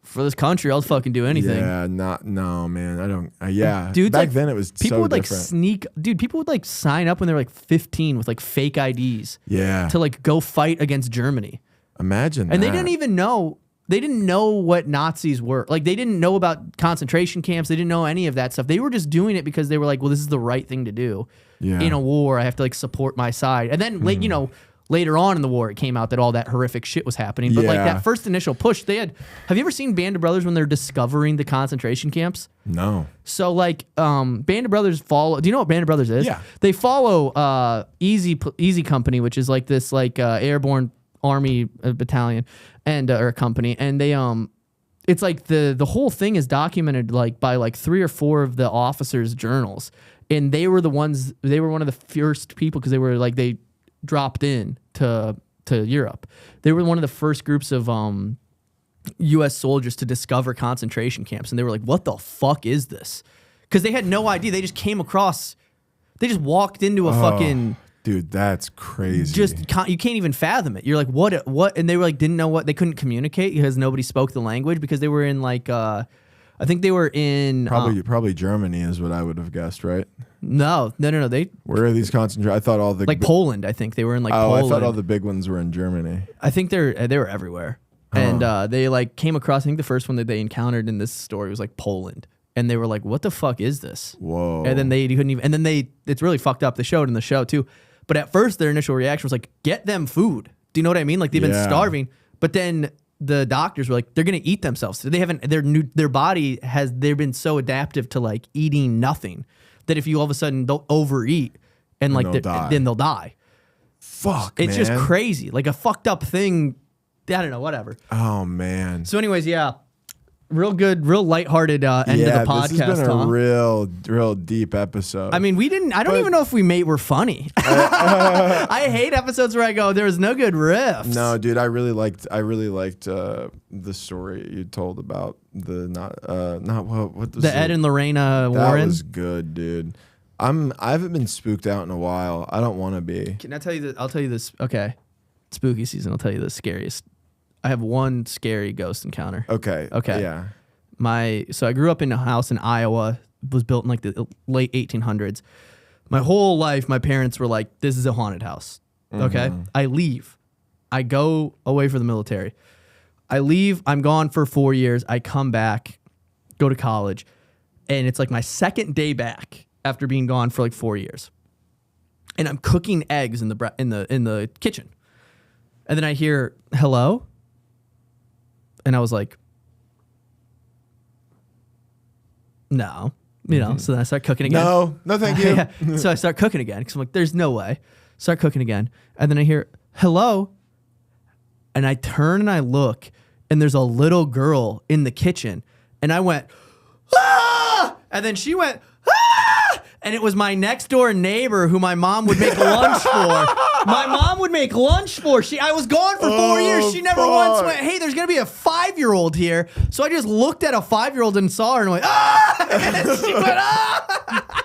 for this country, I'll fucking do anything. Yeah, no, man. I don't, yeah. Dude, back then, it was people so would different. People would like sign up when they were like 15 with like fake IDs. Yeah. To like go fight against Germany. Imagine And that. they didn't even know. They didn't know what Nazis were. Like, they didn't know about concentration camps. They didn't know any of that stuff. They were just doing it because they were like, well, this is the right thing to do. Yeah. In a war, I have to like support my side. And then, you know, later on in the war, it came out that all that horrific shit was happening. But like that first initial push, they had. Have you ever seen Band of Brothers when they're discovering the concentration camps? No. So like, Band of Brothers follow. Do you know what Band of Brothers is? Yeah. They follow Easy Company, which is like this like airborne army battalion and or a company, and they it's like the whole thing is documented like by like 3 or 4 of the officers' journals, and they were one of the first people because they dropped in to Europe. They were one of the first groups of U.S. soldiers to discover concentration camps, and they were like, "What the fuck is this?" Because they had no idea. They just came across. They just walked into a fucking. Dude, that's crazy. Just you can't even fathom it. You're like, what? And they were like, didn't know what. They couldn't communicate because nobody spoke the language because they were in like, I think they were in probably Germany is what I would have guessed, right? No. They where are these concentrated? I thought all the like Poland. I think they were in like Poland. I thought all the big ones were in Germany. I think they were everywhere, and they like came across. I think the first one that they encountered in this story was like Poland. And they were like, what the fuck is this? Whoa. And then they couldn't even. And then it's really fucked up. They showed in the show too. But at first, their initial reaction was like, get them food. Do you know what I mean? Like, they've been starving. But then the doctors were like, they're going to eat themselves. So they haven't, their body they've been so adaptive to like eating nothing that if you all of a sudden they'll overeat and like, then they'll die. Fuck, It's just crazy. Like a fucked up thing. I don't know, whatever. Oh, man. So anyways, yeah. Real good, real lighthearted end of the podcast. This has been a real deep episode. I mean, I don't even know if we're funny. I hate episodes where I go, there was no good riffs. No, dude, I really liked the story you told about the Ed and Lorena Warren. That was good, dude. I haven't been spooked out in a while. I don't want to be. Can I tell you I'll tell you this. Okay. Spooky season. I'll tell you the scariest. I have one scary ghost encounter. Okay. Yeah. So I grew up in a house in Iowa. It was built in like the late 1800s. My whole life, my parents were like, this is a haunted house. Okay. I leave. I go away for the military. I leave. I'm gone for 4 years. I come back, go to college. And it's like my second day back after being gone for like 4 years. And I'm cooking eggs in the kitchen. And then I hear, hello? And I was like, no, you know. So then I start cooking again. No, thank you. Yeah. So I start cooking again because I'm like, there's no way. Start cooking again, and then I hear hello, and I turn and I look, and there's a little girl in the kitchen, and I went, ah! And then she went, ah! And it was my next door neighbor who my mom would make lunch for. My mom would make lunch for. I was gone for 4 years. She never once went, hey, there's going to be a 5-year-old here. So I just looked at a 5-year-old and saw her and went, ah! And she went, ah!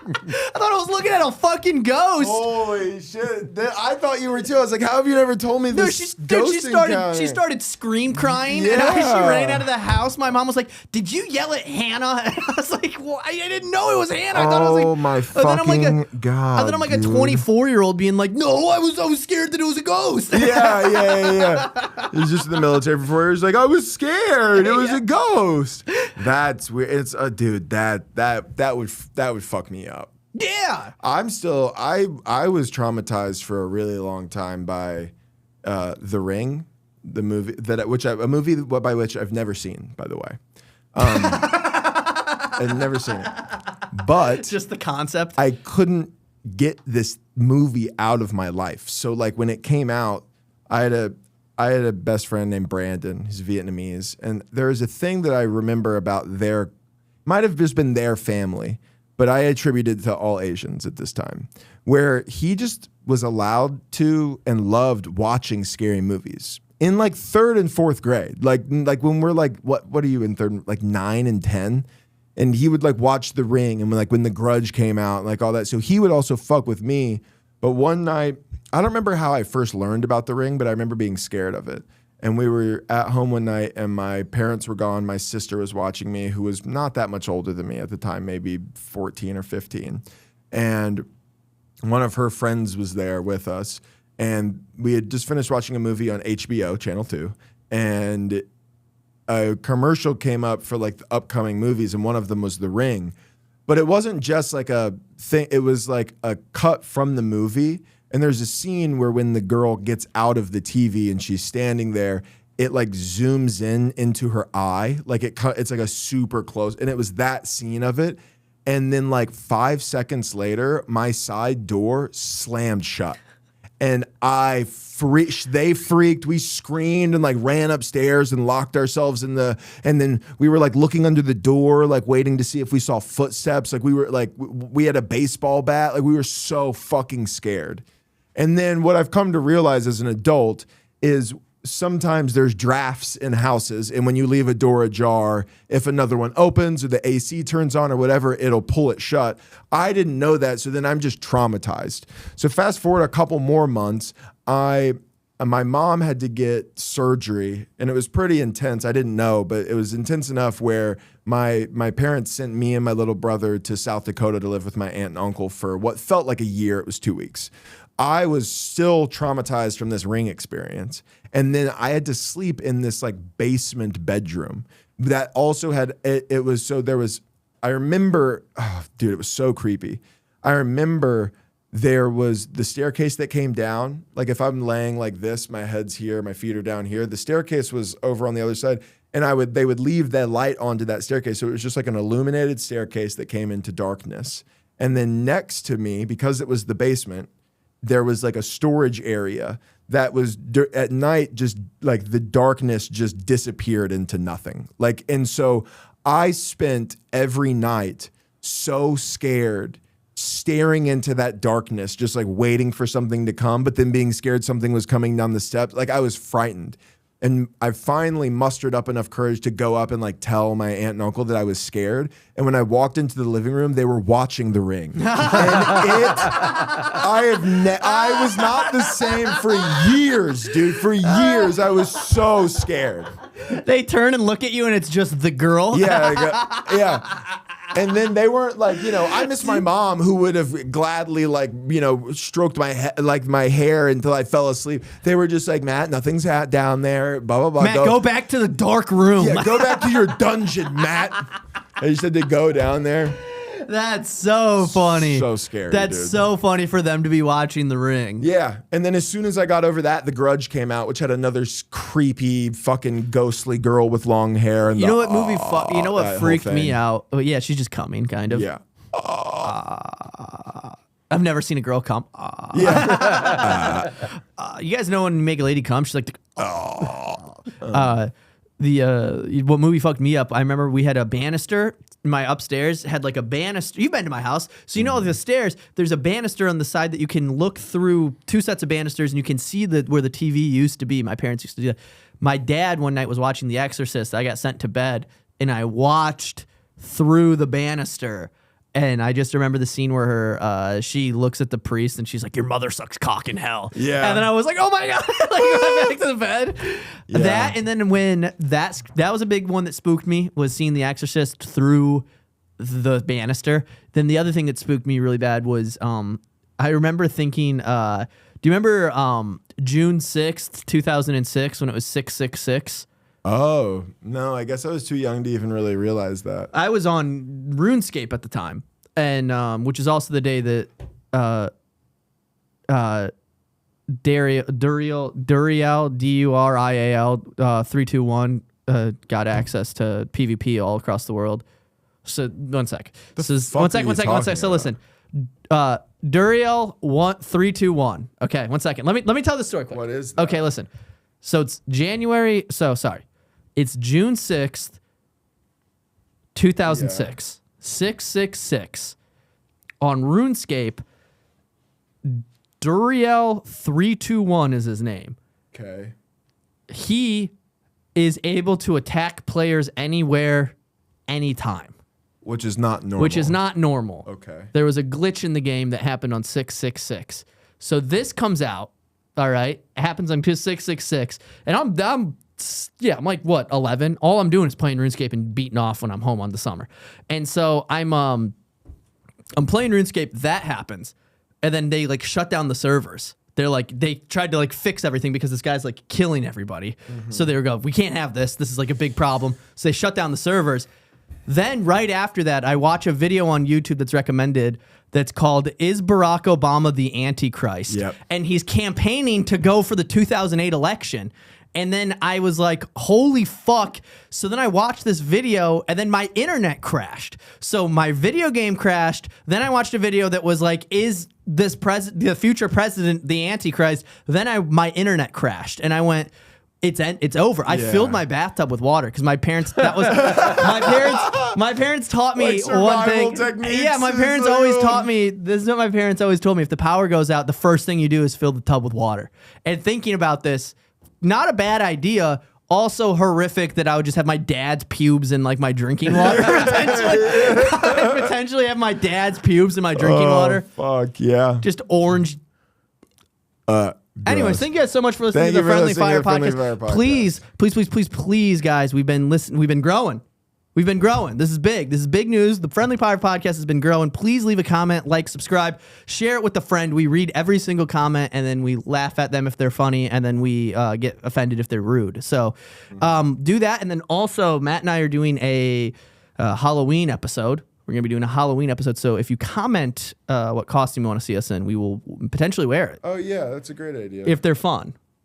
I thought I was looking at a fucking ghost. Holy shit. I thought you were too. I was like, how have you never told me this ghost encounter? She started scream crying. Yeah. And she ran out of the house. My mom was like, did you yell at Hannah? And I was like, well, I didn't know it was Hannah. I thought it was like, my fucking God. And then I'm like a 24-year-old being like, no, I was scared that it was a ghost. Yeah. He was just in the military for 4 years. Like, I was scared. It was a ghost. That's weird. It's dude. That would fuck me up. Yeah. I was traumatized for a really long time by The Ring, the movie a movie by which I've never seen, by the way. I've never seen it. But just the concept. I couldn't get this movie out of my life. So like when it came out, I had a best friend named Brandon. He's Vietnamese, and there is a thing that I remember about might have just been their family, but I attributed to all Asians at this time, where he just was allowed to and loved watching scary movies in like 3rd and 4th grade. Like when we're like, what are you in 3rd, like 9 and 10? And he would like watch The Ring and when The Grudge came out and like all that. So he would also fuck with me. But one night, I don't remember how I first learned about The Ring, but I remember being scared of it. And we were at home one night and my parents were gone. My sister was watching me, who was not that much older than me at the time, maybe 14 or 15. And one of her friends was there with us. And we had just finished watching a movie on HBO, Channel 2. And a commercial came up for like the upcoming movies, and one of them was The Ring. But it wasn't just like a thing. It was like a cut from the movie. And there's a scene where when the girl gets out of the TV and she's standing there, it like zooms into her eye. Like it's like a super close. And it was that scene of it. And then like 5 seconds later, my side door slammed shut. And they freaked. We screamed and like ran upstairs and locked ourselves and then we were like looking under the door, like waiting to see if we saw footsteps. Like we were like, we had a baseball bat. Like we were so fucking scared. And then what I've come to realize as an adult is sometimes there's drafts in houses, and when you leave a door ajar, if another one opens or the AC turns on or whatever, it'll pull it shut. I didn't know that, so then I'm just traumatized. So fast forward a couple more months, my mom had to get surgery, and it was pretty intense. I didn't know, but it was intense enough where my parents sent me and my little brother to South Dakota to live with my aunt and uncle for what felt like a year. It was 2 weeks. I was still traumatized from this Ring experience. And then I had to sleep in this like basement bedroom that also had, I remember, oh, dude, it was so creepy. I remember there was the staircase that came down. Like if I'm laying like this, my head's here, my feet are down here. The staircase was over on the other side. And they would leave that light onto that staircase. So it was just like an illuminated staircase that came into darkness. And then next to me, because it was the basement, there was like a storage area that was at night, just like the darkness just disappeared into nothing. Like, and so I spent every night so scared, staring into that darkness, just like waiting for something to come, but then being scared something was coming down the steps. Like I was frightened. And I finally mustered up enough courage to go up and like tell my aunt and uncle that I was scared. And when I walked into the living room, they were watching The Ring. And I was not the same for years, dude. For years, I was so scared. They turn and look at you and it's just the girl. Yeah, yeah. And then they weren't like, I miss my mom who would have gladly stroked my hair until I fell asleep. They were just like, Matt, nothing's down there, blah, blah, blah. Matt, go back to the dark room. Yeah, go back to your dungeon, Matt. I just had to go down there. That's so funny. So scary. That's dude. so funny for them to be watching The Ring. Yeah. And then as soon as I got over that, The Grudge came out, which had another creepy fucking ghostly girl with long hair. And you know what movie? You know what freaked me out? Oh, yeah, she's just coming, kind of. Yeah. I've never seen a girl come. Yeah. You guys know when you make a lady come, she's like, what movie fucked me up? I remember we had a banister. My upstairs had like a banister. You've been to my house, so you know the stairs. There's a banister on the side that you can look through, two sets of banisters, and you can see where the TV used to be. My parents used to do that. My dad one night was watching The Exorcist. I got sent to bed, and I watched through the banister. And I just remember the scene where she looks at the priest and she's like, "Your mother sucks cock in hell." Yeah. And then I was like, "Oh my god!" Like went back to the bed. Yeah. That, and then when that was a big one that spooked me, was seeing The Exorcist through the banister. Then the other thing that spooked me really bad was I remember thinking, do you remember June 6th, 2006 when it was 666? Oh, no, I guess I was too young to even really realize that. I was on RuneScape at the time, and which is also the day that Durial Durial 321 got access to PvP all across the world. So one sec. This is one sec. So listen, Durial 321. Okay, 1 second. Let me tell this story quick. What is that? Okay, listen. So it's January. So sorry. It's June 6th, 2006. 666. On RuneScape, Duriel 321 is his name. Okay. He is able to attack players anywhere, anytime. Which is not normal. Okay. There was a glitch in the game that happened on 666. So this comes out, all right? It happens on 666. And I'm like, what, 11? All I'm doing is playing RuneScape and beating off when I'm home on the summer. And so I'm playing RuneScape, that happens. And then they like shut down the servers. They're like, they tried to like fix everything because this guy's like killing everybody. So they were going, we can't have this. This is like a big problem. So they shut down the servers. Then right after that, I watch a video on YouTube that's recommended that's called "Is Barack Obama the Antichrist?" Yep. And he's campaigning to go for the 2008 election. And then I was like, holy fuck. So then I watched this video and then my internet crashed. So my video game crashed. Then I watched a video that was like, is this the future president the Antichrist? Then my internet crashed and I went, it's over. I filled my bathtub with water because my parents, that was, my parents taught me like one thing. Techniques. Yeah, my parents always taught me, this is what my parents always told me. If the power goes out, the first thing you do is fill the tub with water. And thinking about this, not a bad idea. Also horrific that I would just have my dad's pubes in like my drinking water. potentially have my dad's pubes in my drinking water. Fuck yeah. Just orange. Anyways, thank you guys so much for listening Thank to you the for Friendly listening Fire to the Friendly Podcast. Fire Podcast. Please, guys, we've been growing. We've been growing. This is big. This is big news. The Friendly Fire Podcast has been growing. Please leave a comment, like, subscribe, share it with a friend. We read every single comment, and then we laugh at them if they're funny, and then we get offended if they're rude. So do that. And then also, Matt and I are doing a Halloween episode. We're going to be doing a Halloween episode. So if you comment what costume you want to see us in, we will potentially wear it. Oh, yeah. That's a great idea. If they're fun.